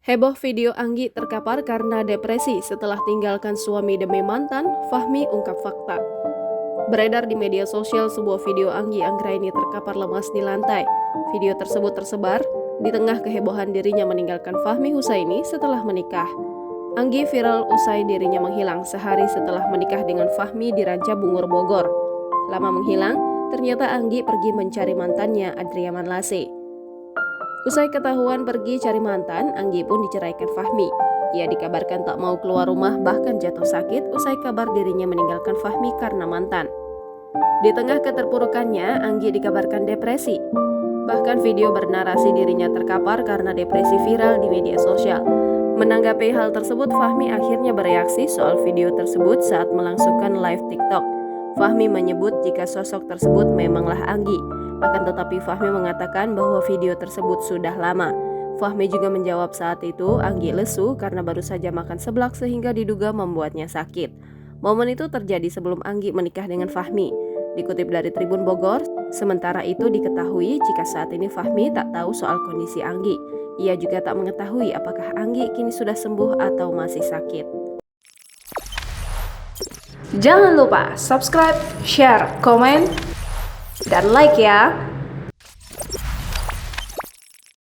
Heboh video Anggi terkapar karena depresi setelah tinggalkan suami demi mantan, Fahmi ungkap fakta. Beredar di media sosial sebuah video Anggi Anggraini terkapar lemas di lantai. Video tersebut tersebar di tengah kehebohan dirinya meninggalkan Fahmi Husaini setelah menikah. Anggi viral usai dirinya menghilang sehari setelah menikah dengan Fahmi di Ranca Bungur, Bogor. Lama menghilang, ternyata Anggi pergi mencari mantannya Adriaman Lase. Usai ketahuan pergi cari mantan, Anggi pun diceraikan Fahmi. Ia dikabarkan tak mau keluar rumah bahkan jatuh sakit usai kabar dirinya meninggalkan Fahmi karena mantan. Di tengah keterpurukannya, Anggi dikabarkan depresi. Bahkan video bernarasi dirinya terkapar karena depresi viral di media sosial. Menanggapi hal tersebut, Fahmi akhirnya bereaksi soal video tersebut saat melangsungkan live TikTok. Fahmi menyebut jika sosok tersebut memanglah Anggi. Akan tetapi Fahmi mengatakan bahwa video tersebut sudah lama. Fahmi juga menjawab saat itu Anggi lesu karena baru saja makan seblak sehingga diduga membuatnya sakit. Momen itu terjadi sebelum Anggi menikah dengan Fahmi. Dikutip dari Tribun Bogor, sementara itu diketahui jika saat ini Fahmi tak tahu soal kondisi Anggi. Ia juga tak mengetahui apakah Anggi kini sudah sembuh atau masih sakit. Jangan lupa subscribe, share, komen, dan like ya.